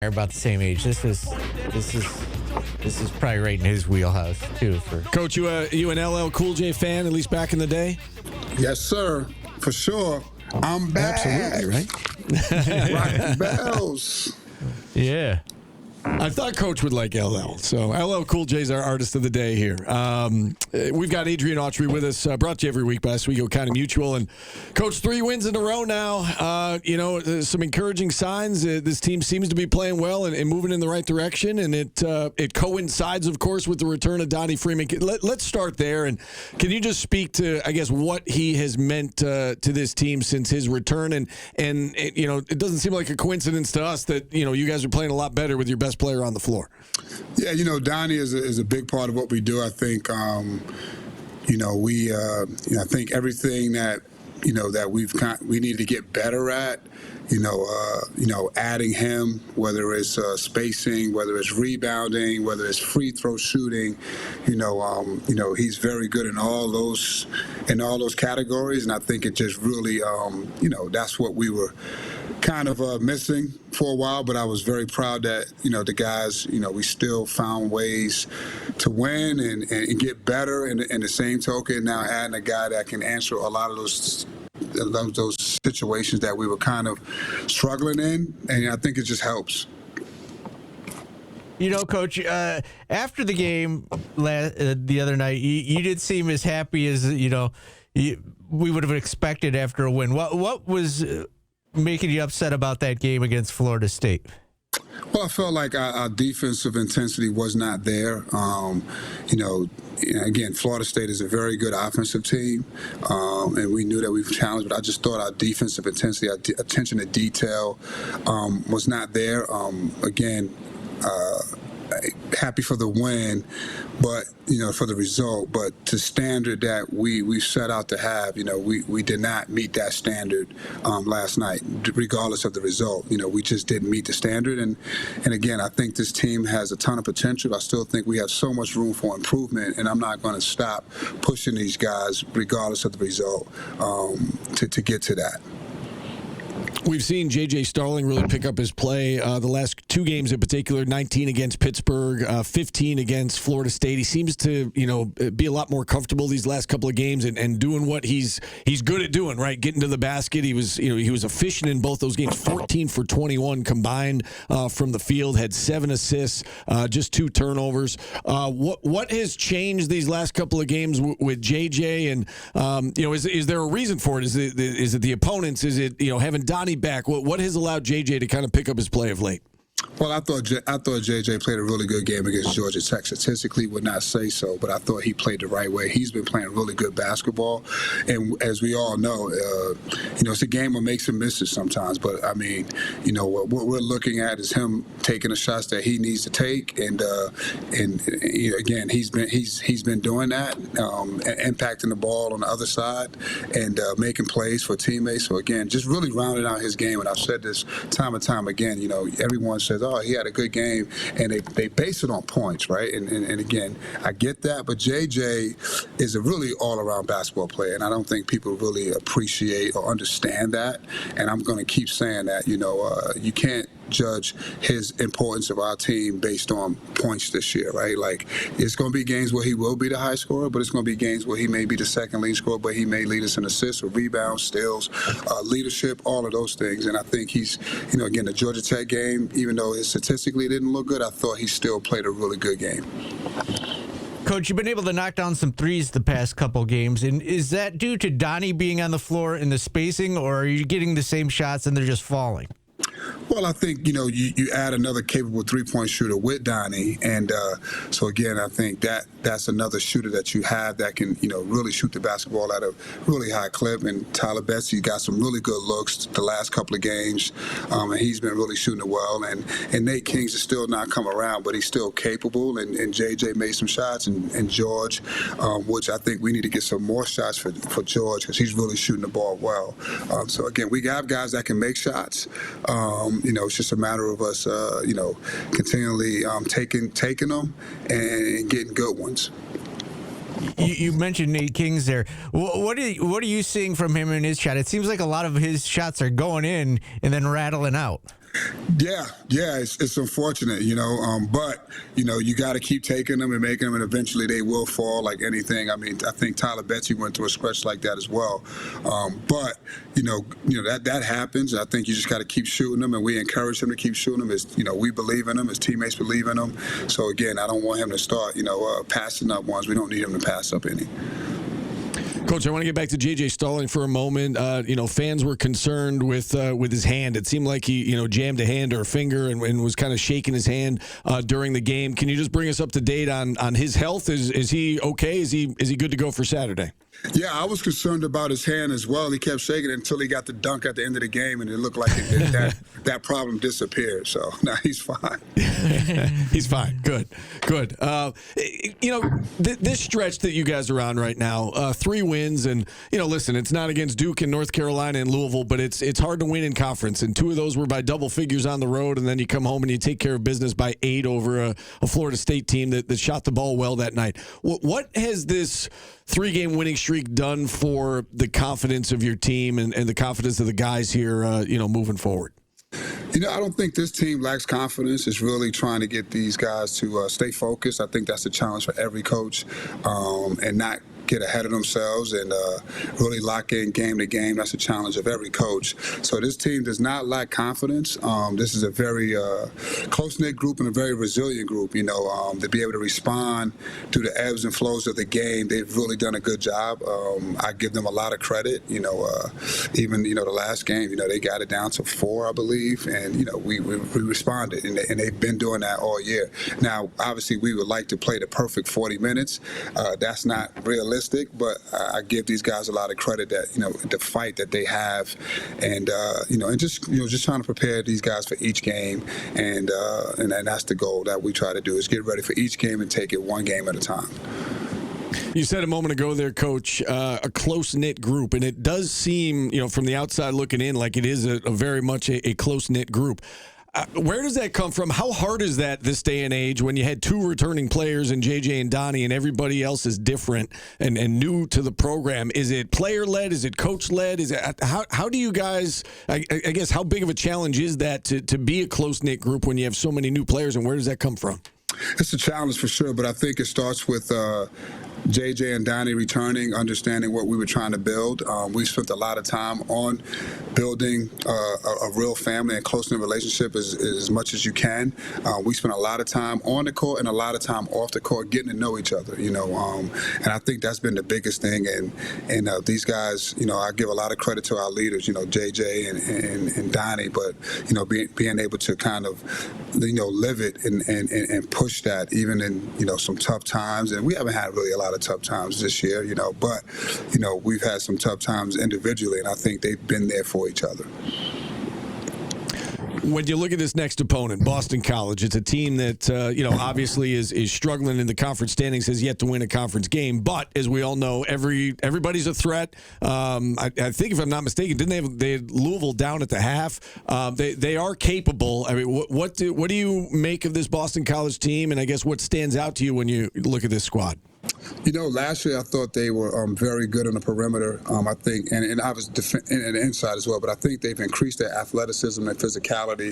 They're about the same age. This is probably right in his wheelhouse too. For Coach, you an LL Cool J fan, at least back in the day? Yes, sir. For sure. I'm back. Absolutely, right? Rocking bells. yeah. I thought Coach would like LL. So LL Cool J is our artist of the day here. We've got Adrian Autry with us, brought to you every week by Oswego County Mutual. And Coach, 3 wins in a row now. Some encouraging signs. This team seems to be playing well and moving in the right direction. And it coincides, of course, with the return of Donnie Freeman. Let's start there. And can you just speak to, I guess, what he has meant to this team since his return? And it doesn't seem like a coincidence to us that, you guys are playing a lot better with your best player on the floor. Yeah, Donnie is a big part of what we do. I think, I think everything that, that we need to get better at, adding him, whether it's spacing, whether it's rebounding, whether it's free throw shooting, he's very good in all those categories. And I think it just really, that's what we were kind of missing for a while, but I was very proud that, the guys, we still found ways to win and get better. And in the same token, now adding a guy that can answer a lot of those situations that we were kind of struggling in. And I think it just helps. Coach, after the game the other night, you did seem as happy as, we would have expected after a win. What was making you upset about that game against Florida State? Well, I felt like our defensive intensity was not there. Again, Florida State is a very good offensive team, and we knew that we were challenged, but I just thought our defensive intensity, our attention to detail was not there. Happy for the win, but for the result, but the standard that we set out to have, we did not meet that standard last night, regardless of the result. We just didn't meet the standard, and again, I think this team has a ton of potential. I still think we have so much room for improvement, and I'm not going to stop pushing these guys, regardless of the result, to get to that. We've seen J.J. Starling really pick up his play the last 2 games in particular, 19 against Pittsburgh, 15 against Florida State. He seems to, be a lot more comfortable these last couple of games and doing what he's good at doing, right? Getting to the basket. He was efficient in both those games, 14 for 21 combined from the field, had 7 assists, just 2 turnovers. What has changed these last couple of games with J.J.? And, is there a reason for it? Is it the opponents? Is it, having Donnie back? What has allowed JJ to kind of pick up his play of late? Well, I thought JJ played a really good game against Georgia Tech. Statistically, would not say so, but I thought he played the right way. He's been playing really good basketball, and as we all know, it's a game of makes and misses sometimes. But I mean, what we're looking at is him taking the shots that he needs to take, and again, he's been doing that, impacting the ball on the other side, and making plays for teammates. So again, just really rounding out his game. And I've said this time and time again. Everyone says, "Oh, he had a good game," and they base it on points, right? And again, I get that, but JJ is a really all-around basketball player, and I don't think people really appreciate or understand that. And I'm going to keep saying that. You can't judge his importance of our team based on points this year, right? Like, it's going to be games where he will be the high scorer, but it's going to be games where he may be the second lead scorer, but he may lead us in assists or rebounds, steals, leadership, all of those things. And I think he's, again, the Georgia Tech game, even though it statistically didn't look good, I thought he still played a really good game. Coach, you've been able to knock down some threes the past couple games, and is that due to Donnie being on the floor and the spacing, or are you getting the same shots and they're just falling? Well, I think, you add another capable three-point shooter with Donnie. And so, again, I think that's another shooter that you have that can, really shoot the basketball at a really high clip. And Tyler Betsy got some really good looks the last couple of games, and he's been really shooting it well. And Nate Kings is still not come around, but he's still capable. And JJ made some shots, and George, which I think we need to get some more shots for George because he's really shooting the ball well. So, again, we got guys that can make shots. It's just a matter of us, continually taking them and getting good ones. You mentioned Nate Kings there. What are you seeing from him in his shot? It seems like a lot of his shots are going in and then rattling out. Yeah, it's unfortunate, but you got to keep taking them and making them, and eventually they will fall like anything. I mean, I think Tyler Betsy went through a stretch like that as well. But that happens. I think you just got to keep shooting them, and we encourage him to keep shooting them. As we believe in him, his teammates believe in him. So again, I don't want him to start passing up ones. We don't need him to pass up any. Coach, I want to get back to J.J. Starling for a moment. Fans were concerned with his hand. It seemed like he, jammed a hand or a finger and was kind of shaking his hand during the game. Can you just bring us up to date on his health? Is he okay? Is he good to go for Saturday? Yeah, I was concerned about his hand as well. He kept shaking it until he got the dunk at the end of the game, and it looked like that problem disappeared. So now he's fine. He's fine. Good. This stretch that you guys are on right now, 3 wins, and listen, it's not against Duke and North Carolina and Louisville, but it's hard to win in conference, and 2 of those were by double figures on the road, and then you come home and you take care of business by 8 over a Florida State team that shot the ball well that night. What has this 3-game winning streak done for the confidence of your team and the confidence of the guys here, moving forward? I don't think this team lacks confidence. It's really trying to get these guys to stay focused. I think that's a challenge for every coach, and not get ahead of themselves and really lock in game to game. That's a challenge of every coach. So this team does not lack confidence. This is a very close-knit group and a very resilient group. To be able to respond to the ebbs and flows of the game, they've really done a good job. I give them a lot of credit. Even the last game, they got it down to 4, I believe, and we responded, and they've been doing that all year. Now, obviously, we would like to play the perfect 40 minutes. That's not realistic. But I give these guys a lot of credit that the fight that they have, and just trying to prepare these guys for each game, and that's the goal that we try to do, is get ready for each game and take it one game at a time. You said a moment ago there, Coach, a close-knit group, and it does seem, from the outside looking in, like it is a very much a close-knit group. Where does that come from? How hard is that this day and age when you had 2 returning players in JJ and Donnie and everybody else is different and new to the program? Is it player-led? Is it coach-led? Is it how do you guys, I guess, how big of a challenge is that to be a close-knit group when you have so many new players, and where does that come from? It's a challenge for sure, but I think it starts with JJ and Donnie returning, understanding what we were trying to build. We spent a lot of time on building a real family and close-knit relationship as much as you can. We spent a lot of time on the court and a lot of time off the court getting to know each other, and I think that's been the biggest thing. And these guys, I give a lot of credit to our leaders, JJ and Donnie, but, being able to kind of, live it and push that even in, some tough times. And we haven't had really a lot of tough times this year, but, we've had some tough times individually, and I think they've been there for each other. When you look at this next opponent, Boston College, it's a team that, obviously is struggling in the conference standings, has yet to win a conference game. But as we all know, everybody's a threat. I think, if I'm not mistaken, they had Louisville down at the half. They are capable. I mean, what do you make of this Boston College team? And I guess what stands out to you when you look at this squad? Last year I thought they were very good on the perimeter. I think, and I was and the inside as well. But I think they've increased their athleticism and physicality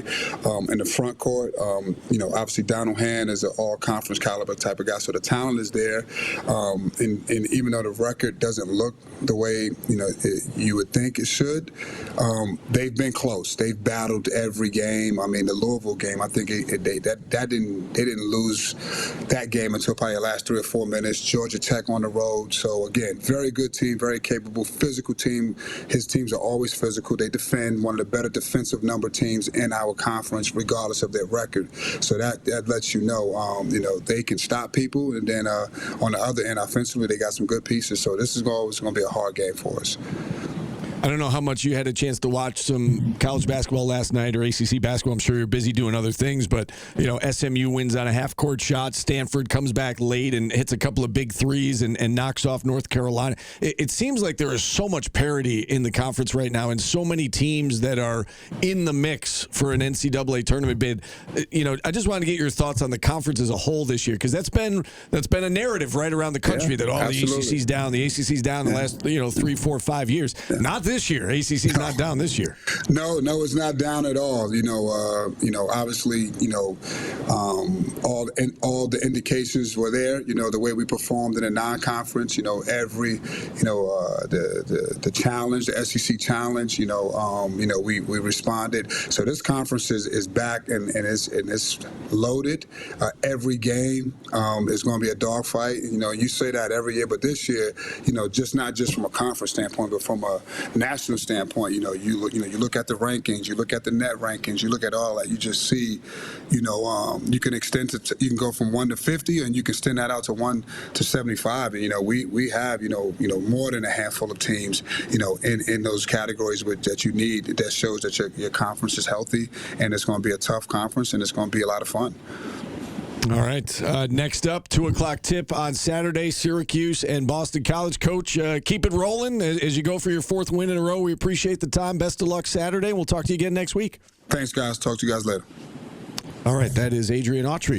in the front court. Obviously Donald Hand is an all-conference caliber type of guy, so the talent is there. And even though the record doesn't look the way you would think it should, they've been close. They've battled every game. I mean, the Louisville game, I think they didn't lose that game until probably the last 3 or 4 minutes. Georgia Tech on the road. So, again, very good team, very capable, physical team. His teams are always physical. They defend, one of the better defensive number teams in our conference, regardless of their record. So that lets you know, they can stop people. And then on the other end, offensively, they got some good pieces. So this is always going to be a hard game for us. I don't know how much you had a chance to watch some college basketball last night or ACC basketball. I'm sure you're busy doing other things, but SMU wins on a half-court shot. Stanford comes back late and hits a couple of big threes and knocks off North Carolina. It seems like there is so much parity in the conference right now and so many teams that are in the mix for an NCAA tournament bid. I just wanted to get your thoughts on the conference as a whole this year, because that's been a narrative right around the country that all absolutely. The ACC's down the last 3, 4, 5 years. Not this year. ACC's not down this year. No, it's not down at all. Obviously, all the indications were there. The way we performed in a non-conference. The challenge, the SEC challenge. We responded. So this conference is back and it's loaded. Every game is going to be a dogfight. You say that every year, but this year, not just from a conference standpoint, but from a national standpoint. You look at the rankings, you look at the net rankings, you look at all that. You just see, you can extend it. You can go from 1 to 50, and you can extend that out to 1 to 75. And we have more than a handful of teams in those categories that you need. That shows that your conference is healthy, and it's going to be a tough conference, and it's going to be a lot of fun. All right. Next up, 2:00 tip on Saturday, Syracuse and Boston College. Coach, keep it rolling as you go for your 4th win in a row. We appreciate the time. Best of luck Saturday. We'll talk to you again next week. Thanks, guys. Talk to you guys later. All right. That is Adrian Autry.